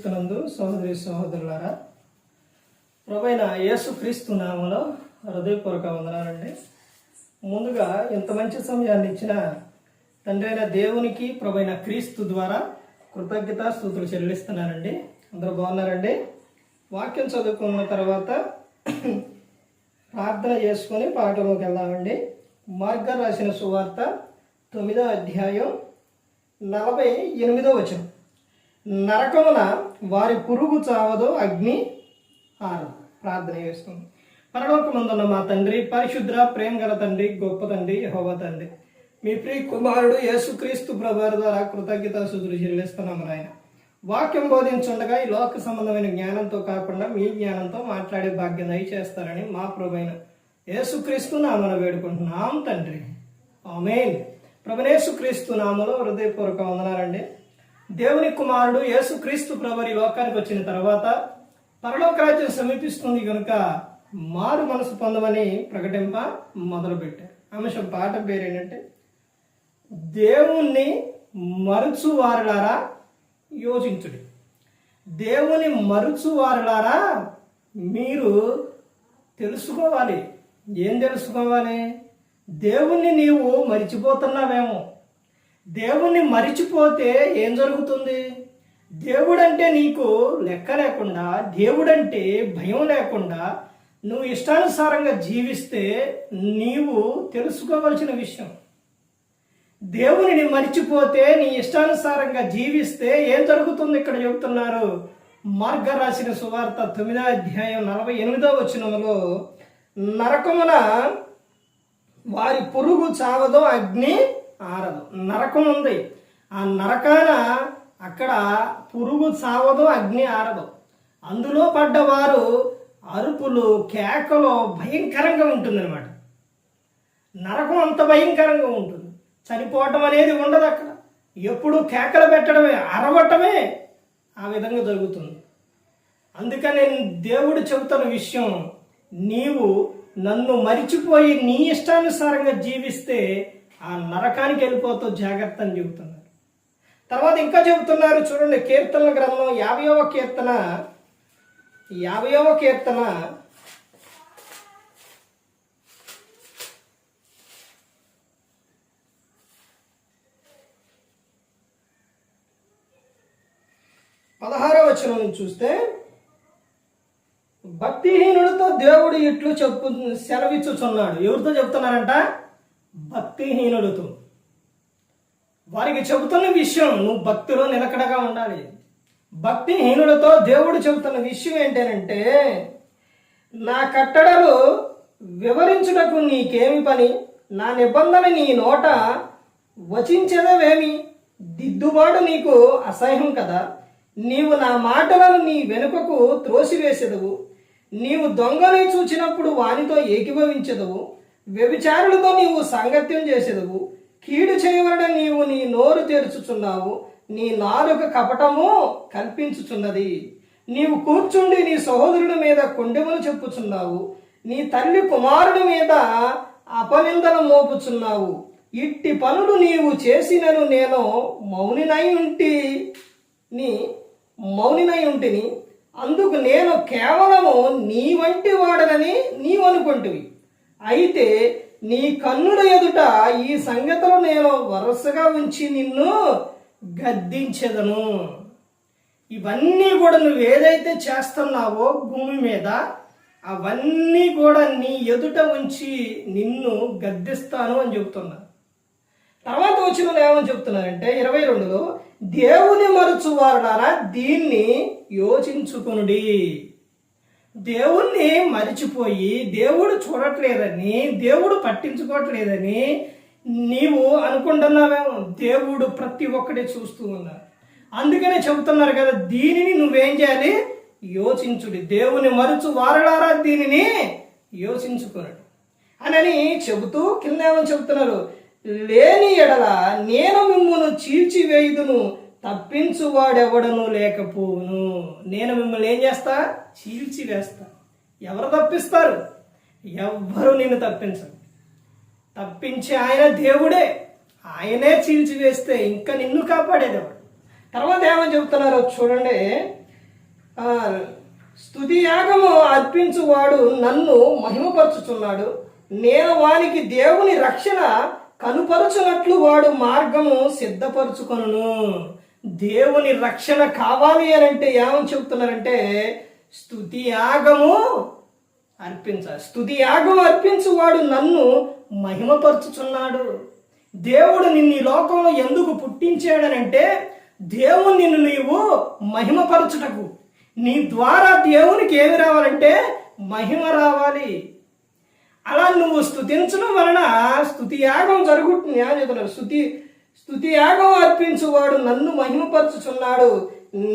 క్రీస్తునందు సహోదరి సహోదరులారా, ప్రభువైన యేసుక్రీస్తు నామములో హృదయపూర్వక వందనాలండి. ముందుగా ఇంత మంచి సమయాన్ని ఇచ్చిన తండ్రి అయిన దేవునికి ప్రభువైన క్రీస్తు ద్వారా కృతజ్ఞత స్తుతులు చెల్లిస్తున్నానండి. అందరూ బాగున్నారండి? వాక్యం చదువుకున్న తర్వాత ప్రార్థన చేసుకొని పాఠంలోకి వెళ్దామండి. మార్గ రాసిన సువార్త 9వ అధ్యాయం 48వ వచనం. నరకమున వారి పురుగు చావదో, అగ్ని ఆరదు. ప్రార్థన చేసుకుంది. పరలోకమందున్న మా తండ్రి, పరిశుద్ర ప్రేమ గల తండ్రి, గొప్ప తండ్రి, యెహోవా తండ్రి, మీ ప్రియ కుమారుడు యేసుక్రీస్తు ప్రభువారి ద్వారా కృతజ్ఞతాస్తుతులు చెల్లిస్తున్నాము నాయన. వాక్యం బోధించుండగా ఈ లోక సంబంధమైన జ్ఞానంతో కాకుండా మీ జ్ఞానంతో మాట్లాడే భాగ్యం దయచేస్తారని మా ప్రభువైన యేసుక్రీస్తు నామమున వేడుకుంటున్నాం తండ్రి, ఆమేన్. ప్రభువైన యేసుక్రీస్తు నామములో హృదయపూర్వక వందనాలండి. దేవుని కుమారుడు యేసుక్రీస్తు ప్రభువు ఈ లోకానికి వచ్చిన తర్వాత పరలోక రాజ్యం సమీపిస్తుంది కనుక మారు మనసు పొందమని ప్రకటింప మొదలుపెట్టారు. అంశం పాట పేరు ఏంటంటే, దేవుణ్ణి మరుచువారులారా యోచించుడి. దేవుని మరుచువారులారా మీరు తెలుసుకోవాలి. ఏం తెలుసుకోవాలి? దేవుణ్ణి నీవు మరిచిపోతున్నావేమో. దేవుణ్ణి మరిచిపోతే ఏం జరుగుతుంది? దేవుడంటే నీకు లెక్క లేకుండా, దేవుడంటే భయం లేకుండా నువ్వు ఇష్టానుసారంగా జీవిస్తే నీవు తెలుసుకోవాల్సిన విషయం. దేవునిని మరిచిపోతే, నీ ఇష్టానుసారంగా జీవిస్తే ఏం జరుగుతుంది? ఇక్కడ చెబుతున్నారు. మార్గ రాసిన సువార్త 9వ అధ్యాయం 48వ వచనంలో, నరకమున వారి పురుగు చావదో, అగ్ని ఆరదు. నరకం ఉంది. ఆ నరకాన అక్కడ పురుగు చావదో, అగ్ని ఆరదు. అందులో పడ్డవారు అరుపులు, కేకలు భయంకరంగా ఉంటుందన్నమాట. నరకం అంత భయంకరంగా ఉంటుంది. చనిపోవటం అనేది ఉండదు అక్కడ. ఎప్పుడు కేకలు పెట్టడమే, అరవటమే ఆ విధంగా జరుగుతుంది. అందుకని దేవుడు చెబుతున్న విషయం, నీవు నన్ను మరిచిపోయి నీ ఇష్టానుసారంగా జీవిస్తే ఆ నరకానికి వెళ్ళిపోతావు, జాగ్రత్త అని చెబుతున్నారు. తర్వాత ఇంకా చెబుతున్నారు చూడండి, కీర్తనల గ్రంథం 50వ కీర్తన 16వ వచనం నుంచి చూస్తే, భక్తిహీనులతో దేవుడు ఇట్లు సెలవిచ్చుచున్నాడు. ఎవరితో చెబుతున్నారంట? భక్తిహీనులతో. వారికి చెబుతున్న విషయం, నువ్వు భక్తిలో నిలకడగా ఉండాలి. భక్తిహీనులతో దేవుడు చెబుతున్న విషయం ఏంటంటే, నా కట్టడలు వివరించుటకు నీకేమి పని? నా నిబంధన నీ నోట వచించదవేమి? దిద్దుబాటు నీకు అసహ్యం కదా. నీవు నా మాటలను నీ వెనుకకు త్రోసివేసెదవు. నీవు దొంగని చూచినప్పుడు వానితో ఏకీభవించదవు. వ్యభిచారులతో నీవు సాంగత్యం చేసేదవు. కీడు చేయవలన నీవు నీ నోరు తెరుచుచున్నావు. నీ నాలుక కపటము కల్పించుచున్నది. నీవు కూర్చుండి నీ సహోదరుడి మీద కొండెములు చెప్పుచున్నావు. నీ తల్లి కుమారుడి మీద అపనిందను మోపుచున్నావు. ఇట్టి పనులు నీవు చేసినను నేను మౌనినై ఉంటిని. అందుకు నేను కేవలము నీ వంటి వాడనని నీవు అనుకుంటువి. అయితే నీ కన్నుల ఎదుట ఈ సంగతులు నేను వరుసగా ఉంచి నిన్ను గద్దించెదను. ఇవన్నీ కూడా నువ్వు ఏదైతే చేస్తున్నావో భూమి మీద, అవన్నీ కూడా నీ ఎదుట ఉంచి నిన్ను గద్దిస్తాను అని చెబుతున్నా. తర్వాత వచ్చిన ఏమని చెప్తున్నారంటే 22లో, దేవుని మరచువారులారా దీన్ని యోచించుకొనుడి. దేవుణ్ణి మరిచిపోయి, దేవుడు చూడట్లేదని, దేవుడు పట్టించుకోవట్లేదని నీవు అనుకుంటున్నావేమో. దేవుడు ప్రతి ఒక్కటి చూస్తూ ఉన్నారు. అందుకనే చెబుతున్నారు కదా, దీనిని నువ్వేం చేయాలి? యోచించుడి. దేవుని మరుచు వారలారా దీనిని యోచించుకున్నాడు అని చెబుతూ కింద ఏమని చెబుతున్నారు, లేని ఎడల నేను మిమ్మును చీల్చివేయుదును, తప్పించువాడెవడను లేకపోవును. నేను మిమ్మల్ని ఏం చేస్తా? చీల్చివేస్తా. ఎవరు తప్పిస్తారు? ఎవ్వరు నిన్ను తప్పించరు. తప్పించే ఆయన దేవుడే. ఆయనే చీల్చివేస్తే ఇంకా నిన్ను కాపాడేదేవాడు. తర్వాత ఏమని చెబుతున్నారో చూడండి, స్తుతి యాగము అర్పించువాడు నన్ను మహిమపరచుచున్నాడు. నేను వానికి దేవుని రక్షణ కనుపరుచునట్లు వాడు మార్గము సిద్ధపరచుకొనును. దేవుని రక్షణ కావాలి అని అంటే ఏమని చెబుతున్నారంటే స్తుతి యాగము స్తుతి యాగం అర్పించువాడు నన్ను మహిమపరచుచున్నాడు. దేవుడు నిన్ను ఈ లోకంలో ఎందుకు పుట్టించాడనంటే దేవుని నిన్ను నీవు మహిమపరచుటకు. నీ ద్వారా దేవునికి ఏమి రావాలంటే మహిమ రావాలి. అలా నువ్వు స్తుతించడం వలన స్తుతి యాగం జరుగుతుంది అని చెప్తున్నారు. స్తుతి యాగం అర్పించువాడు నన్ను మహిమపరచుచున్నాడు.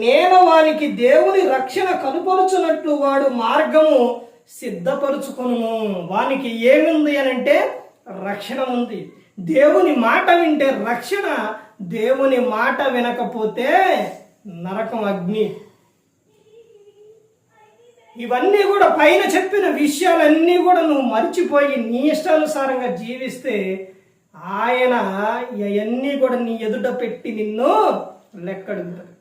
నేను వానికి దేవుని రక్షణ కనుపరుచున్నట్లు వాడు మార్గము సిద్ధపరుచుకొను. వానికి ఏముంది అని అంటే రక్షణ ఉంది. దేవుని మాట వింటే రక్షణ, దేవుని మాట వినకపోతే నరకం, అగ్ని. ఇవన్నీ కూడా పైన చెప్పిన విషయాలన్నీ కూడా నువ్వు మర్చిపోయి నీ ఇష్టానుసారంగా జీవిస్తే ఆయన ఇవన్నీ కూడా నీ ఎదుట పెట్టి నిన్ను లెక్కడుగుతాడు.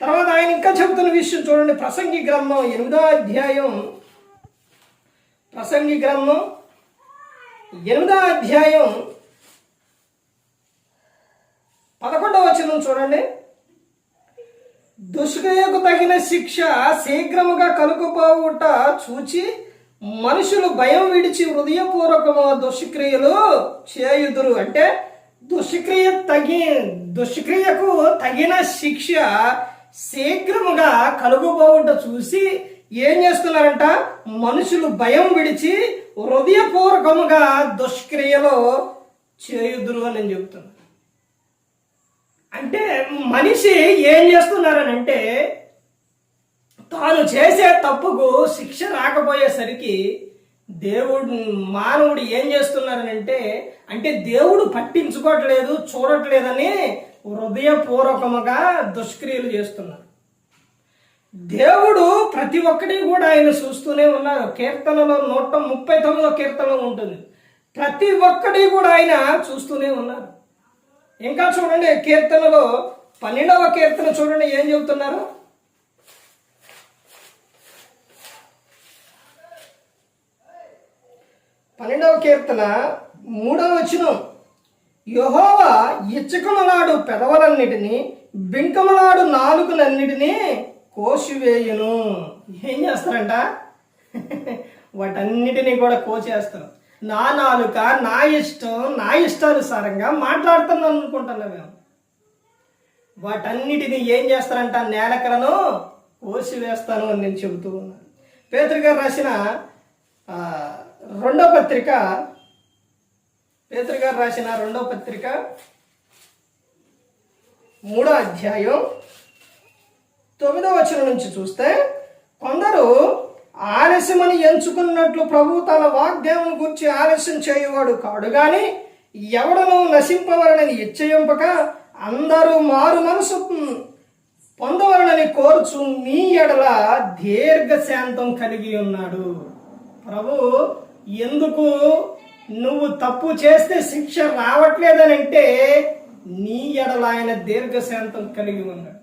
తర్వాత ఆయన ఇంకా చెబుతున్న విషయం చూడండి. ప్రసంగి గ్రంథం 8వ అధ్యాయం, ప్రసంగి గ్రంథం 8వ అధ్యాయం 11వ వచనం చూడండి. దుష్క్రియకు తగిన శిక్ష శీఘ్రముగా కలుగుపోవుట చూచి మనుషులు భయం విడిచి హృదయపూర్వకము దుష్క్రియలు చేయుదురు. అంటే దుష్క్రియకు తగిన శిక్ష శీఘ్రముగా కలుగుపోవుట చూసి ఏం చేస్తున్నారంట? మనుషులు భయం విడిచి హృదయపూర్వకముగా దుష్క్రియలు చేయుదురు అని నేను చెప్తున్నాను. అంటే మనిషి ఏం చేస్తున్నారనంటే తాను చేసే తప్పుకు శిక్ష రాకపోయేసరికి మానవుడు ఏం చేస్తున్నారనంటే అంటే దేవుడు పట్టించుకోవట్లేదు, చూడట్లేదని హృదయపూర్వకముగా దుష్క్రియలు చేస్తున్నారు. దేవుడు ప్రతి ఒక్కటి కూడా ఆయన చూస్తూనే ఉన్నారు. కీర్తనలో 139వ కీర్తనలో ఉంటుంది. ప్రతి ఒక్కటి కూడా ఆయన చూస్తూనే ఉన్నారు. ఇంకా చూడండి, కీర్తనలో 12వ కీర్తన చూడండి ఏం చెబుతున్నారు. 12వ కీర్తన 3వ వచనం, యెహోవా ఇచ్చకమలాడు పెదవులన్నిటినీ బింకమలాడు నాలుకలన్నిటినీ కోసివేయును. ఏం చేస్తారంట? వాటన్నిటినీ కూడా కోసేస్తారు. నా నాలుక నా ఇష్టం, నా ఇష్టానుసారంగా మాట్లాడుతున్నాను అనుకుంటున్నాం మేము. వాటన్నిటిని ఏం చేస్తారంట? నేలకలను కోసివేస్తాను అని నేను చెబుతూ ఉన్నాను. పేతురు గారు రాసిన రెండవ పత్రిక 3వ అధ్యాయం 9వ వచనం నుంచి చూస్తే, కొందరు ఆలస్యమని ఎంచుకున్నట్లు ప్రభు తన వాగ్దానం గురించి ఆలస్యం చేయువాడు కాడు గాని ఎవడను నశింపవలనని ఇచ్చయింపక అందరూ మారు మనసు పొందవలనని కోరుచు మీ ఎడల దీర్ఘశాంతం కలిగి ఉన్నాడు. ప్రభు ఎందుకు నువ్వు తప్పు చేస్తే శిక్ష రావట్లేదనంటే నీ ఎడల ఆయన దీర్ఘశాంతం కలిగి ఉన్నాడు.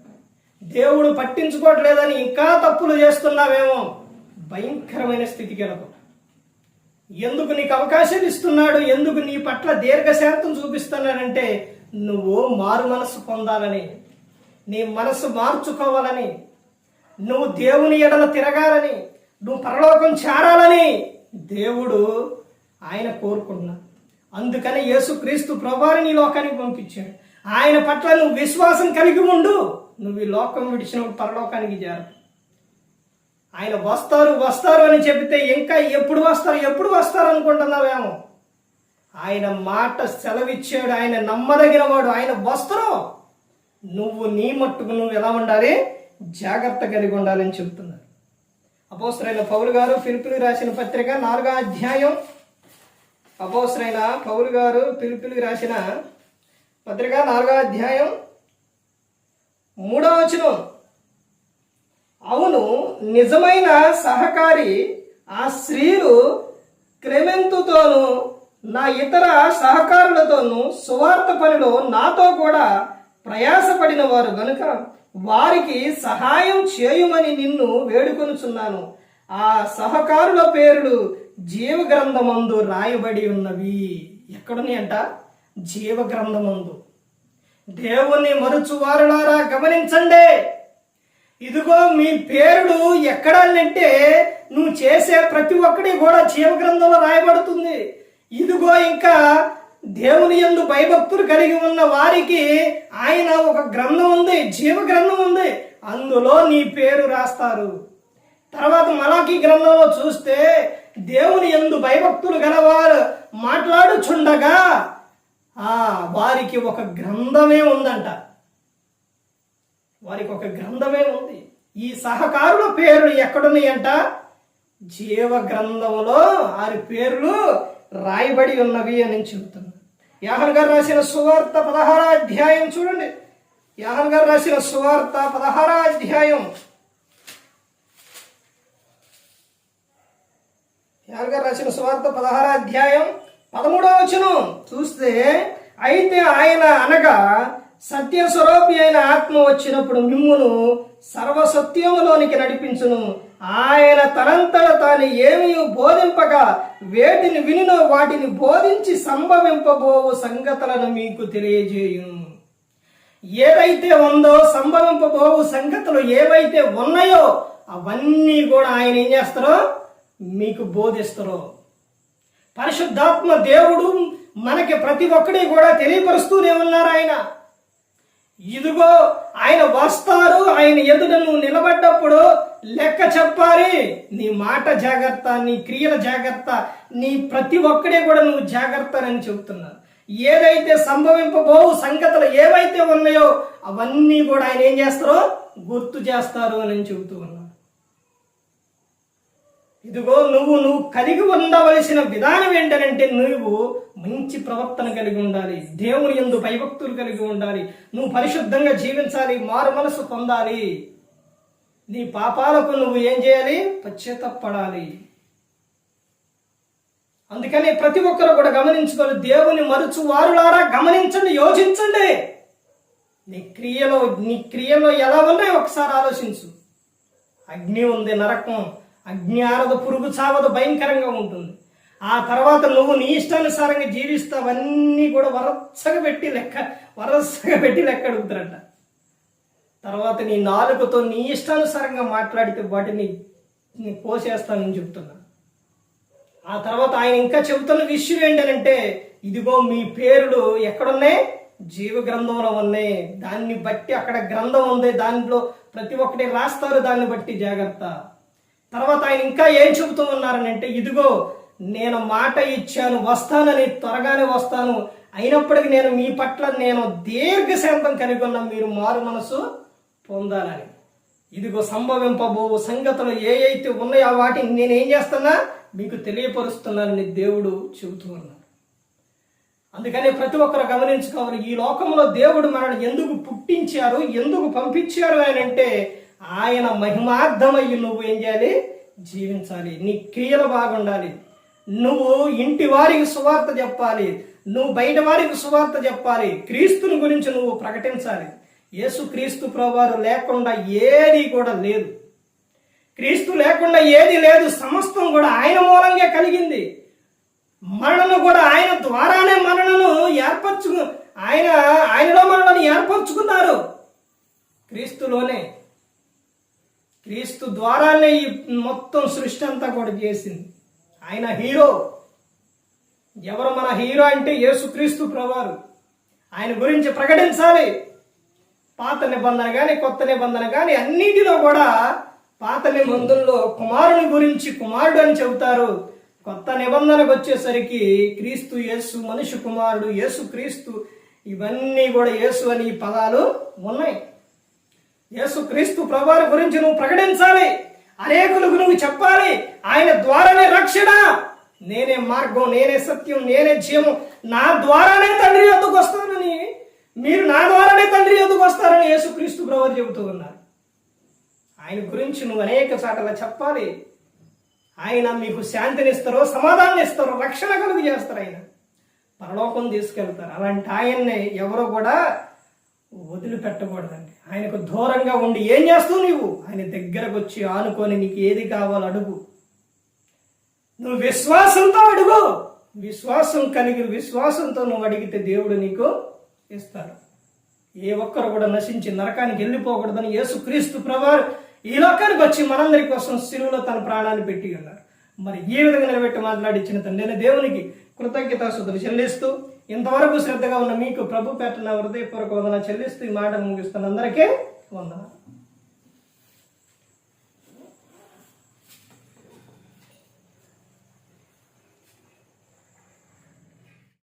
దేవుడు పట్టించుకోవట్లేదని ఇంకా తప్పులు చేస్తున్నావేమో, భయంకరమైన స్థితికి వెళతావు. ఎందుకు నీకు అవకాశం ఇస్తున్నాడు, ఎందుకు నీ పట్ల దీర్ఘశాంతం చూపిస్తున్నాడంటే నువ్వు మారు మనసు పొందాలని, నీ మనసు మార్చుకోవాలని, నువ్వు దేవుని ఎడల తిరగాలని, నువ్వు పరలోకం చేరాలని దేవుడు ఆయన కోరుకున్నాడు. అందుకని యేసుక్రీస్తు ప్రభువారిని ఈ లోకానికి పంపించాడు. ఆయన పట్ల నువ్వు విశ్వాసం కలిగి ఉండు, నువ్వు ఈ లోకం విడిచిన పరలోకానికి చేరు. ఆయన వస్తారు అని చెబితే ఇంకా ఎప్పుడు వస్తారు అనుకుంటున్నావేమో. ఆయన మాట సెలవిచ్చాడు, ఆయన నమ్మదగిన వాడు, ఆయన వస్తారు. నువ్వు నీ మట్టుకు నువ్వు ఎలా ఉండాలి? జాగ్రత్త కలిగి ఉండాలని చెబుతున్నారు. అపోస్తలుడైన పౌలు గారు ఫిలిప్పీయులకు రాసిన పత్రిక 4వ అధ్యాయం, అపోస్తలుడైన పౌలు గారు ఫిలిప్పీయులకు రాసిన పత్రిక 4వ అధ్యాయం 3వ వచనం, అవును నిజమైన సహకారి ఆ స్త్రీలు క్లెమెంతుతోనూ నా ఇతర సహకారులతోనూ సువార్త పనిలో నాతో కూడా ప్రయాసపడిన వారు గనుక వారికి సహాయం చేయమని నిన్ను వేడుకొనుచున్నాను. ఆ సహకారుల పేర్లు జీవ గ్రంథమందు రాయబడి ఉన్నవి. ఎక్కడున్నాయి అంట? జీవ గ్రంథమందు. దేవుణ్ణి మరుచువారులారా గమనించండి. ఇదిగో మీ పేరుడు ఎక్కడాలంటే నువ్వు చేసే ప్రతి ఒక్కటి కూడా జీవ గ్రంథంలో రాయబడుతుంది. ఇదిగో ఇంకా దేవుని యందు భయభక్తులు కలిగి ఉన్న వారికి ఆయన ఒక గ్రంథం ఉంది, జీవ గ్రంథం ఉంది, అందులో నీ పేరు రాస్తారు. తర్వాత మలాకీ గ్రంథంలో చూస్తే దేవుని యందు భయభక్తులు గలవారు మాట్లాడుచుండగా వారికి ఒక గ్రంథమే ఉందంట. వారికి ఒక గ్రంథమే ఉంది. ఈ సహకారుల పేర్లు ఎక్కడున్నాయంట? జీవ గ్రంథంలో వారి పేర్లు రాయబడి ఉన్నవి అని చెబుతున్నారు. యోహాను గారు రాసిన సువార్త 16వ అధ్యాయం చూడండి. యోహాను గారు రాసిన సువార్త 16వ అధ్యాయం, యోహాను గారు రాసిన సువార్త 16వ అధ్యాయం 13వ వచనం చూస్తే, అయితే ఆయన అనగా సత్యస్వరూపి అయిన ఆత్మ వచ్చినప్పుడు మిమ్మును సర్వసత్యములోనికి నడిపించును. ఆయన తనంతట తాను ఏమీ బోధింపగా వేటిని వినినో వాటిని బోధించి సంభవింపబోవు సంగతులను మీకు తెలియజేయును. ఏదైతే ఉందో, సంభవింపబోవు సంగతులు ఏవైతే ఉన్నాయో అవన్నీ కూడా ఆయన ఏం చేస్తారో మీకు బోధిస్తారో. పరిశుద్ధాత్మ దేవుడు మనకి ప్రతి ఒక్కటి కూడా తెలియపరుస్తూనే ఉన్నారు. ఆయన ఇదిగో ఆయన వస్తారు. ఆయన ఎదుట నువ్వు నిలబడ్డప్పుడు లెక్క చెప్పాలి. నీ మాట జాగ్రత్త, నీ క్రియల జాగ్రత్త, నీ ప్రతి ఒక్కడే కూడా నువ్వు జాగ్రత్త అని చెబుతున్నారు. ఏదైతే సంభవింపబోవు సంగతులు ఏవైతే ఉన్నాయో అవన్నీ కూడా ఆయన ఏం చేస్తారో గుర్తు చేస్తారు అని చెబుతూ ఉన్నారు. ఇదిగో నువ్వు కలిగి ఉండవలసిన విధానం ఏంటంటే నువ్వు మంచి ప్రవర్తన కలిగి ఉండాలి, దేవుని యందు భయభక్తులు కలిగి ఉండాలి, నువ్వు పరిశుద్ధంగా జీవించాలి, మారు మనసు పొందాలి, నీ పాపాలకు నువ్వు ఏం చేయాలి? పశ్చాత్తాపడాలి. అందుకని ప్రతి ఒక్కరు కూడా గమనించుకొని దేవుని మరుచు వారులారా గమనించండి, యోచించండి. నీ క్రియలో ఎలా ఉన్నాయో ఒకసారి ఆలోచించు. అగ్ని ఉంది, నరకం, అగ్ని ఆరదు, పురుగు చావదు, భయంకరంగా ఉంటుంది. ఆ తర్వాత నువ్వు నీ ఇష్టానుసారంగా జీవిస్తావన్నీ కూడా వరసగా పెట్టి లెక్క అడుగుతారంట. తర్వాత నీ నాలుకతో నీ ఇష్టానుసారంగా మాట్లాడితే వాటిని పోసేస్తానని చెప్తున్నా. ఆ తర్వాత ఆయన ఇంకా చెబుతున్న విషయం ఏంటంటే, ఇదిగో మీ పేర్లు ఎక్కడున్నాయి? జీవ గ్రంథంలో ఉన్నాయి. దాన్ని బట్టి అక్కడ గ్రంథం ఉంది, దాంట్లో ప్రతి ఒక్కటి రాస్తారు, దాన్ని బట్టి జాగ్రత్త. తర్వాత ఆయన ఇంకా ఏం చెబుతూ ఉన్నారనంటే, ఇదిగో నేను మాట ఇచ్చాను, వస్తానని, త్వరగానే వస్తాను, అయినప్పటికీ నేను మీ పట్ల నేను దీర్ఘశాంతం కలిగి ఉన్నా, మీరు మారు మనసు పొందాలని. ఇదిగో సంభవింపబోవు సంగతులు ఏ అయితే ఉన్నాయో వాటిని నేనేం చేస్తున్నా మీకు తెలియపరుస్తున్నానని దేవుడు చెబుతూ ఉన్నాడు. అందుకని ప్రతి ఒక్కరు గమనించుకోవాలి, ఈ లోకంలో దేవుడు మనల్ని ఎందుకు పుట్టించారు, ఎందుకు పంపించారు అని అంటే, ఆయన మహిమార్థమయ్యి నువ్వు ఏం చేయాలి? జీవించాలి. నీ క్రియలు బాగుండాలి. నువ్వు ఇంటి వారికి సువార్త చెప్పాలి, నువ్వు బయట వారికి సువార్త చెప్పాలి, క్రీస్తుని గురించి నువ్వు ప్రకటించాలి. యేసు క్రీస్తు ప్రభువారు లేకుండా ఏది కూడా లేదు. క్రీస్తు లేకుండా ఏది లేదు. సమస్తం కూడా ఆయన మూలంగా కలిగింది. మనను కూడా ఆయన ద్వారానే మనలను ఆయనలో మనల్ని ఏర్పరచుకున్నారు. క్రీస్తులోనే, క్రీస్తు ద్వారానే ఈ మొత్తం సృష్టి అంతా కూడా చేసింది. ఆయన హీరో. ఎవరు మన హీరో అంటే యేసుక్రీస్తు ప్రభువారు. ఆయన గురించి ప్రకటించాలి. పాత నిబంధన కానీ కొత్త నిబంధన కానీ అన్నిటిలో కూడా పాత నిబంధనలో కుమారుని గురించి కుమారుడు అని చెబుతారు. కొత్త నిబంధనకు వచ్చేసరికి క్రీస్తు యేసు, మనుష్య కుమారుడు యేసు క్రీస్తు, ఇవన్నీ కూడా యేసు అని పదాలు ఉన్నాయి. యేసు క్రీస్తు ప్రభువారి గురించి నువ్వు ప్రకటించాలి, అనేకులకు నువ్వు చెప్పాలి. ఆయన ద్వారానే రక్షణ, నేనే మార్గం, నేనే సత్యం, నేనే జీవం, నా ద్వారానే తండ్రి యొద్దకు వస్తానని, మీరు నా ద్వారానే తండ్రి యొద్దకు వస్తారని యేసుక్రీస్తు ప్రభువారు చెబుతూ ఉన్నారు. ఆయన గురించి నువ్వు అనేక సార్లు చెప్పాలి. ఆయన మీకు శాంతినిస్తారో, సమాధానం ఇస్తారో, రక్షణ కలుగు చేస్తారు. ఆయన పరలోకం తీసుకెళ్తారు. అలాంటి ఆయన్నే ఎవరో కూడా వదిలిపెట్టకూడదండి. ఆయనకు దూరంగా ఉండి ఏం చేస్తావు నీవు? ఆయన దగ్గరకు వచ్చి ఆనుకొని నీకు ఏది కావాలో అడుగు. నువ్వు విశ్వాసంతో అడుగు. విశ్వాసం కలిగి విశ్వాసంతో నువ్వు అడిగితే దేవుడు నీకు ఇస్తాడు. ఏ ఒక్కరు కూడా నశించి నరకానికి వెళ్ళిపోకూడదని యేసుక్రీస్తు ప్రభువారు ఈ లోకానికి వచ్చి మనందరి కోసం శిలువలో తన ప్రాణాన్ని పెట్టి ఉన్నారు. మరి ఈ విధంగా నిలబెట్టి మాట్లాడించిన తండ్రి దేవునికి కృతజ్ఞతాస్తుతులు చెల్లిస్తూ, ఇంతవరకు శ్రద్ధగా ఉన్న మీకు ప్రభు పెట్టిన హృదయపూర్వక వందన చెల్లిస్తూ ఈ మాట ముగిస్తున్న అందరికీ వందనాలు.